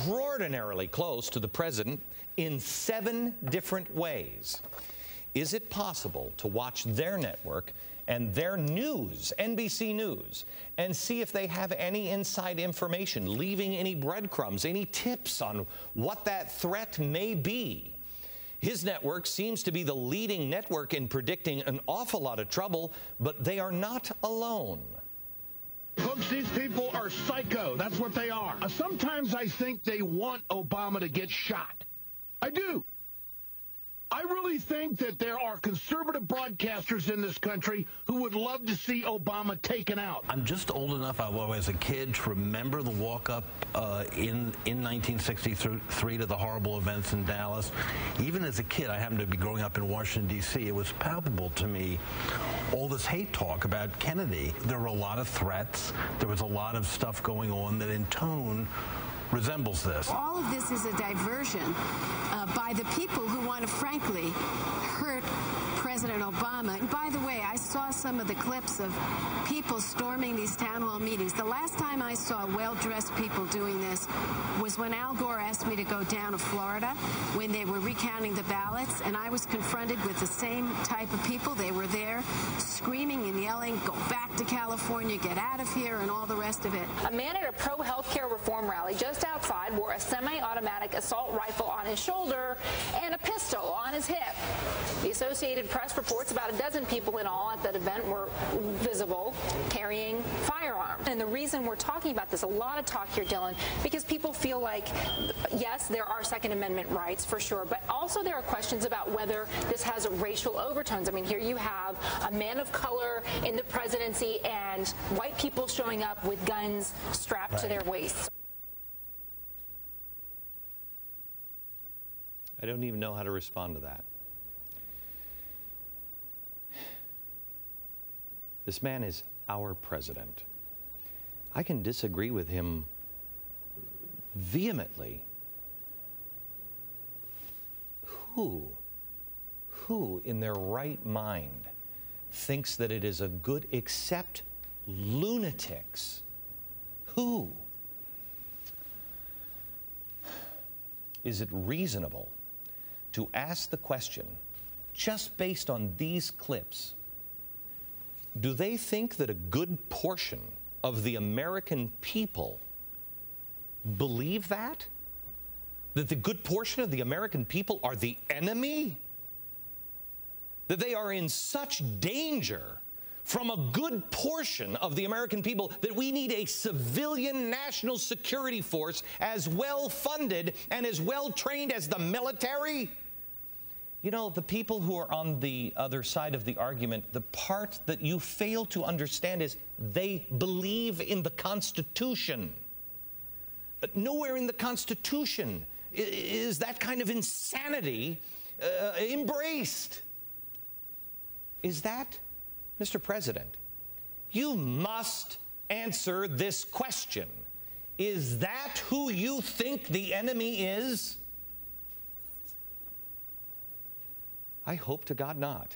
extraordinarily close to the president in 7 different ways. Is it possible to watch their network and their news, NBC News, and see if they have any inside information, leaving any breadcrumbs, any tips on what that threat may be? His network seems to be the leading network in predicting an awful lot of trouble, but they are not alone. Folks, these people are psycho. That's what they are. Sometimes I think they want Obama to get shot. I do. I really think that there are conservative broadcasters in this country who would love to see Obama taken out. I'm just old enough, as a kid, to remember the walk-up in 1963 to the horrible events in Dallas. Even as a kid, I happened to be growing up in Washington, D.C. It was palpable to me, all this hate talk about Kennedy. There were a lot of threats. There was a lot of stuff going on that in tone resembles this. All of this is a diversion by the people who want to, frankly, hurt President Obama. And by the way, I saw some of the clips of people storming these town hall meetings. The last time I saw well-dressed people doing this was when Al Gore asked me to go down to Florida when they were recounting the ballots, and I was confronted with the same type of people. They were there screaming and yelling, "Go back to California, get out of here," and all the rest of it. A man at a pro-healthcare reform rally just outside wore a semi-automatic assault rifle on his shoulder and a pistol on his hip. The Associated Press reports about a dozen people in all at that event were visible carrying firearms. And the reason we're talking about this, a lot of talk here, Dylan, because people feel like, yes, there are Second Amendment rights for sure, but also there are questions about whether this has racial overtones. I mean, here you have a man of color in the presidency and white people showing up with guns strapped to their waists. I don't even know how to respond to that. This man is our president. I can disagree with him vehemently. Who in their right mind thinks that it is a good, except lunatics? Who? Is it reasonable to ask the question, just based on these clips, do they think that a good portion of the American people believe that? That the good portion of the American people are the enemy? That they are in such danger from a good portion of the American people that we need a civilian national security force as well funded and as well trained as the military? You know, the people who are on the other side of the argument, the part that you fail to understand is they believe in the Constitution. Nowhere in the Constitution is that kind of insanity embraced. Is that, Mr. President, you must answer this question. Is that who you think the enemy is? I hope to God not.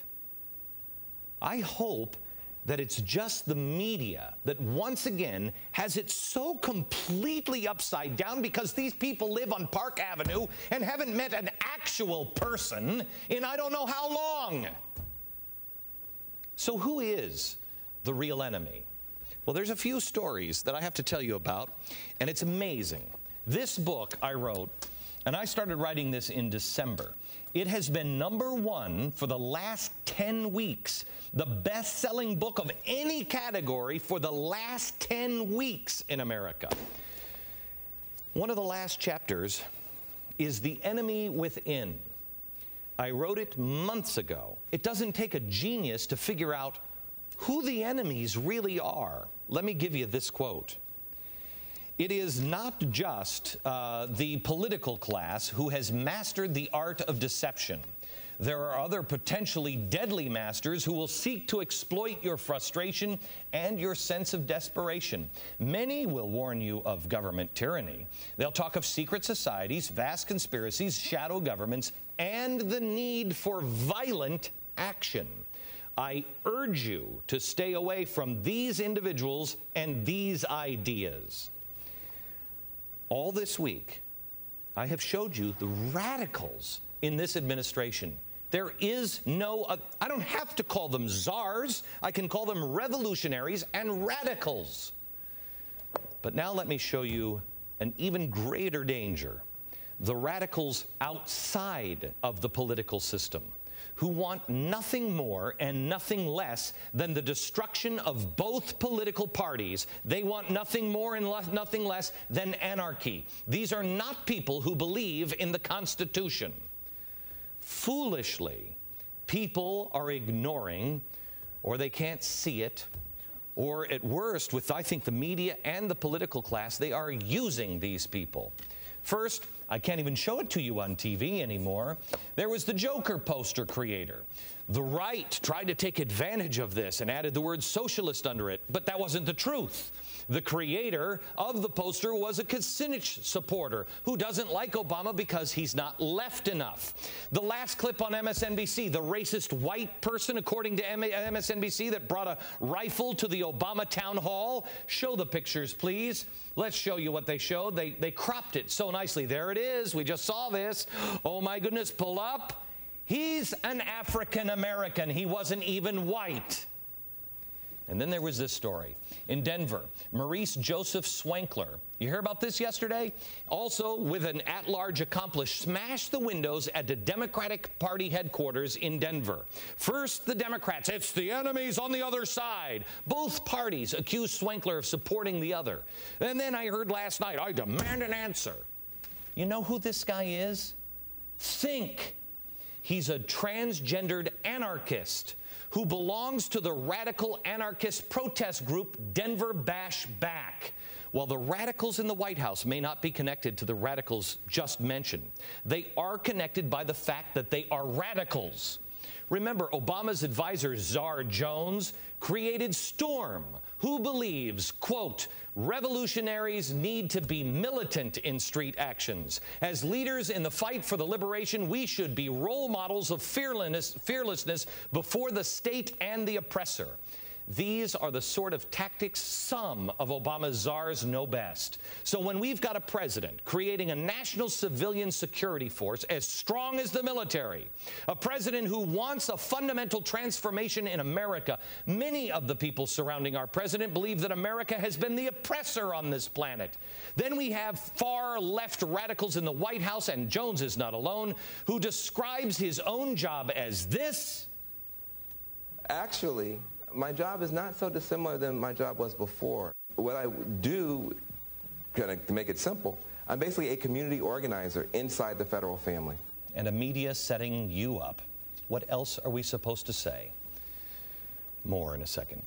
I hope that it's just the media that once again has it so completely upside down because these people live on Park Avenue and haven't met an actual person in I don't know how long. So who is the real enemy? Well, there's a few stories that I have to tell you about, and it's amazing. This book I wrote, and I started writing this in December. It has been #1 for the last 10 weeks, the best-selling book of any category for the last 10 weeks in America. One of the last chapters is The Enemy Within. I wrote it months ago. It doesn't take a genius to figure out who the enemies really are. Let me give you this quote. It is not just the political class who has mastered the art of deception. There are other potentially deadly masters who will seek to exploit your frustration and your sense of desperation. Many will warn you of government tyranny. They'll talk of secret societies, vast conspiracies, shadow governments, and the need for violent action. I urge you to stay away from these individuals and these ideas. All this week, I have showed you the radicals in this administration. There is no, I don't have to call them czars. I can call them revolutionaries and radicals. But now let me show you an even greater danger. The radicals outside of the political system, who want nothing more and nothing less than the destruction of both political parties. They want nothing more and nothing less than anarchy. These are not people who believe in the Constitution. Foolishly, people are ignoring, or they can't see it, or at worst, with I think the media and the political class, they are using these people. First, I can't even show it to you on TV anymore. There was the Joker poster creator. The right tried to take advantage of this and added the word socialist under it, but that wasn't the truth. The creator of the poster was a Kucinich supporter who doesn't like Obama because he's not left enough. The last clip on MSNBC, the racist white person, according to MSNBC, that brought a rifle to the Obama town hall. Show the pictures, please. Let's show you what they showed. They cropped it so nicely. There it is. We just saw this. Oh, my goodness. Pull up. He's an African American. He wasn't even white. And then there was this story. In Denver, Maurice Joseph Swankler, you hear about this yesterday? Also, with an at-large accomplice, smashed the windows at the Democratic Party headquarters in Denver. First, the Democrats, it's the enemies on the other side. Both parties accused Swankler of supporting the other. And then I heard last night, I demand an answer. You know who this guy is? Think. He's a transgendered anarchist who belongs to the radical anarchist protest group Denver Bash Back. While the radicals in the White House may not be connected to the radicals just mentioned, they are connected by the fact that they are radicals. Remember, Obama's advisor, Czar Jones, created Storm, who believes, quote, revolutionaries need to be militant in street actions. As leaders in the fight for the liberation, we should be role models of fearlessness before the state and the oppressor. These are the sort of tactics some of Obama's czars know best. So when we've got a president creating a national civilian security force as strong as the military, a president who wants a fundamental transformation in America, many of the people surrounding our president believe that America has been the oppressor on this planet. Then we have far left radicals in the White House, and Jones is not alone, who describes his own job as this. Actually, my job is not so dissimilar than my job was before. What I do, to make it simple, I'm basically a community organizer inside the federal family. And a media setting you up. What else are we supposed to say? More in a second.